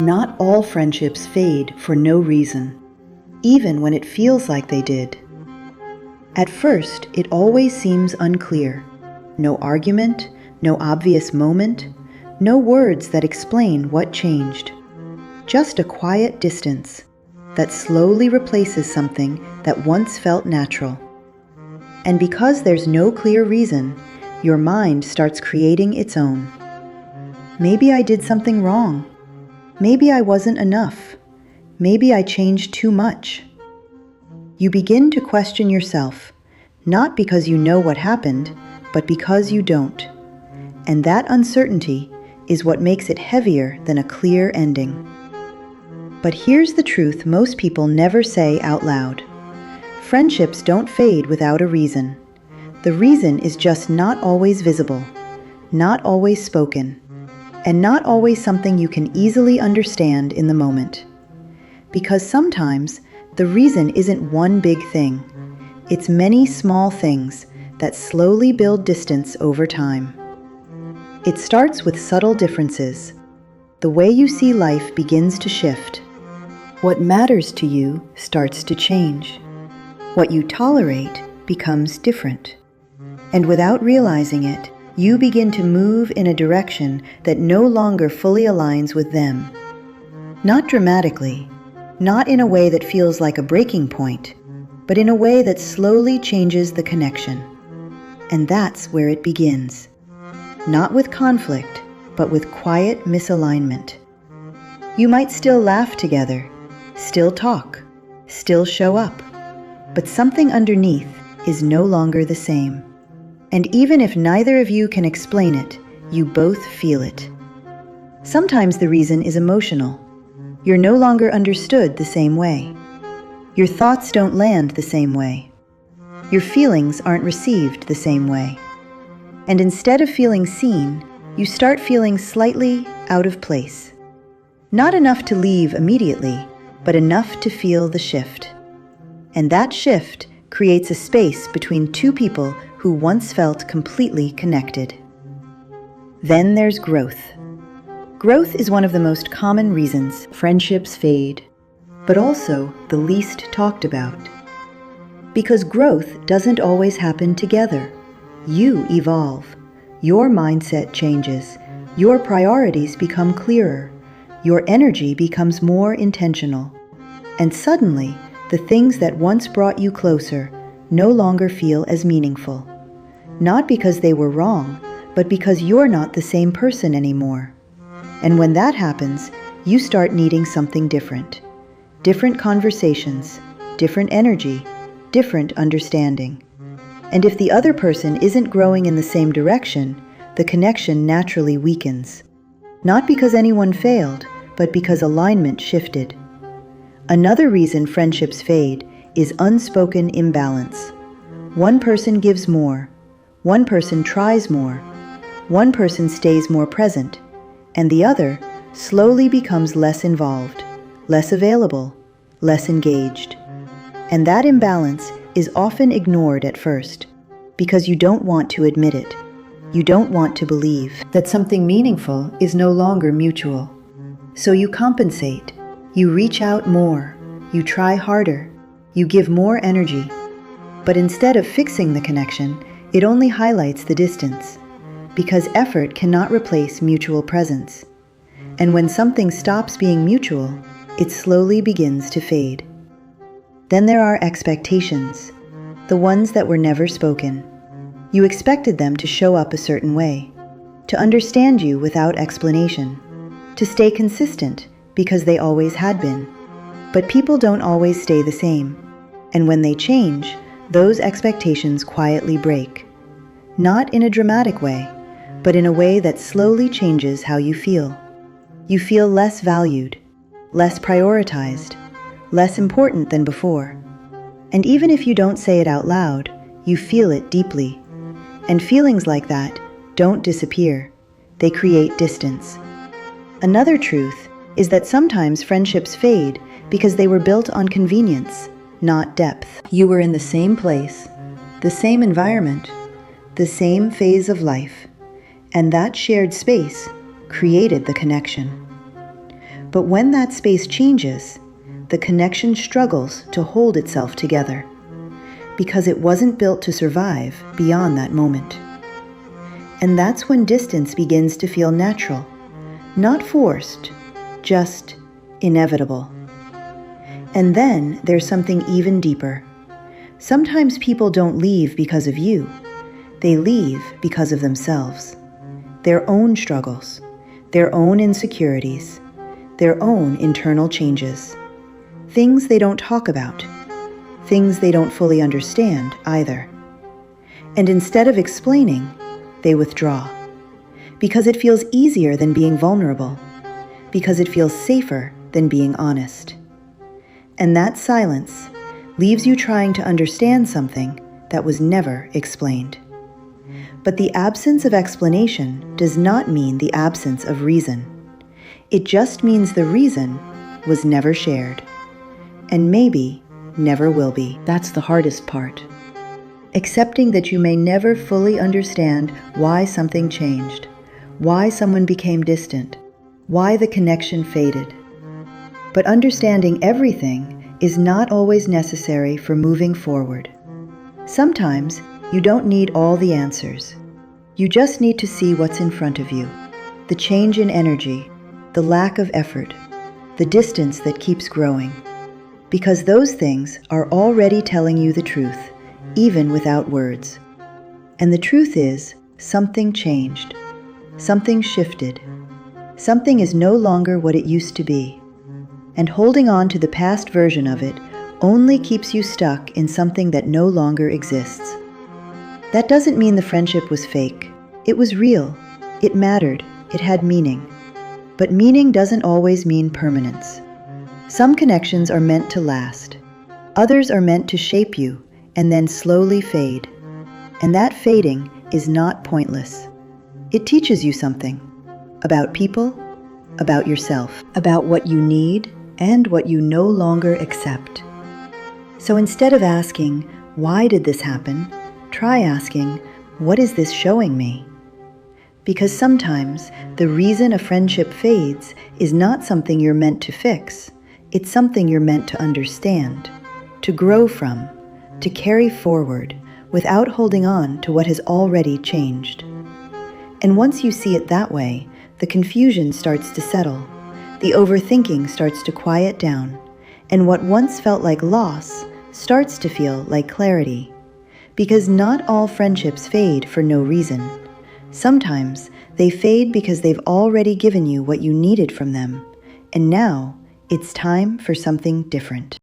Not all friendships fade for no reason, even when it feels like they did. At first, it always seems unclear. No argument, no obvious moment, no words that explain what changed. Just a quiet distance that slowly replaces something that once felt natural. And because there's no clear reason, your mind starts creating its own. Maybe I did something wrong. Maybe I wasn't enough. Maybe I changed too much. You begin to question yourself, not because you know what happened, but because you don't. And that uncertainty is what makes it heavier than a clear ending. But here's the truth most people never say out loud. Friendships don't fade without a reason. The reason is just not always visible, not always spoken, and not always something you can easily understand in the moment. Because sometimes the reason isn't one big thing. It's many small things that slowly build distance over time. It starts with subtle differences. The way you see life begins to shift. What matters to you starts to change. What you tolerate becomes different. And without realizing it, you begin to move in a direction that no longer fully aligns with them. Not dramatically, not in a way that feels like a breaking point, but in a way that slowly changes the connection. And that's where it begins. Not with conflict, but with quiet misalignment. You might still laugh together, still talk, still show up, but something underneath is no longer the same. And even if neither of you can explain it, you both feel it. Sometimes the reason is emotional. You're no longer understood the same way. Your thoughts don't land the same way. Your feelings aren't received the same way. And instead of feeling seen, you start feeling slightly out of place. Not enough to leave immediately, but enough to feel the shift. And that shift creates a space between two people who once felt completely connected. Then there's growth. Growth is one of the most common reasons friendships fade, but also the least talked about. Because growth doesn't always happen together. You evolve. Your mindset changes. Your priorities become clearer. Your energy becomes more intentional. And suddenly, the things that once brought you closer no longer feel as meaningful. Not because they were wrong, but because you're not the same person anymore. And when that happens, you start needing something different. Different conversations, different energy, different understanding. And if the other person isn't growing in the same direction, the connection naturally weakens. Not because anyone failed, but because alignment shifted. Another reason friendships fade is unspoken imbalance. One person gives more, one person tries more, one person stays more present, and the other slowly becomes less involved, less available, less engaged. And that imbalance is often ignored at first, because you don't want to admit it. You don't want to believe that something meaningful is no longer mutual. So you compensate, you reach out more, you try harder, you give more energy. But instead of fixing the connection, it only highlights the distance, because effort cannot replace mutual presence. And when something stops being mutual, it slowly begins to fade. Then there are expectations, the ones that were never spoken. You expected them to show up a certain way, to understand you without explanation, to stay consistent because they always had been. But people don't always stay the same, and when they change, those expectations quietly break. Not in a dramatic way, but in a way that slowly changes how you feel. You feel less valued, less prioritized, less important than before. And even if you don't say it out loud, you feel it deeply. And feelings like that don't disappear. They create distance. Another truth is that sometimes friendships fade because they were built on convenience, not depth. You were in the same place, the same environment, the same phase of life, and that shared space created the connection. But when that space changes, the connection struggles to hold itself together, because it wasn't built to survive beyond that moment. And that's when distance begins to feel natural, not forced, just inevitable. And then there's something even deeper. Sometimes people don't leave because of you. They leave because of themselves. Their own struggles, their own insecurities, their own internal changes. Things they don't talk about, things they don't fully understand either. And instead of explaining, they withdraw. Because it feels easier than being vulnerable. Because it feels safer than being honest. And that silence leaves you trying to understand something that was never explained. But the absence of explanation does not mean the absence of reason. It just means the reason was never shared. And maybe never will be. That's the hardest part. Accepting that you may never fully understand why something changed, why someone became distant, why the connection faded. But understanding everything is not always necessary for moving forward. Sometimes you don't need all the answers. You just need to see what's in front of you, the change in energy, the lack of effort, the distance that keeps growing. Because those things are already telling you the truth, even without words. And the truth is, something changed. Something shifted. Something is no longer what it used to be. And holding on to the past version of it only keeps you stuck in something that no longer exists. That doesn't mean the friendship was fake. It was real. It mattered. It had meaning. But meaning doesn't always mean permanence. Some connections are meant to last. Others are meant to shape you and then slowly fade. And that fading is not pointless. It teaches you something about people, about yourself, about what you need and what you no longer accept. So instead of asking, why did this happen? Try asking, what is this showing me? Because sometimes the reason a friendship fades is not something you're meant to fix. It's something you're meant to understand, to grow from, to carry forward without holding on to what has already changed. And once you see it that way, the confusion starts to settle, the overthinking starts to quiet down, and what once felt like loss starts to feel like clarity. Because not all friendships fade for no reason. Sometimes they fade because they've already given you what you needed from them, and now it's time for something different.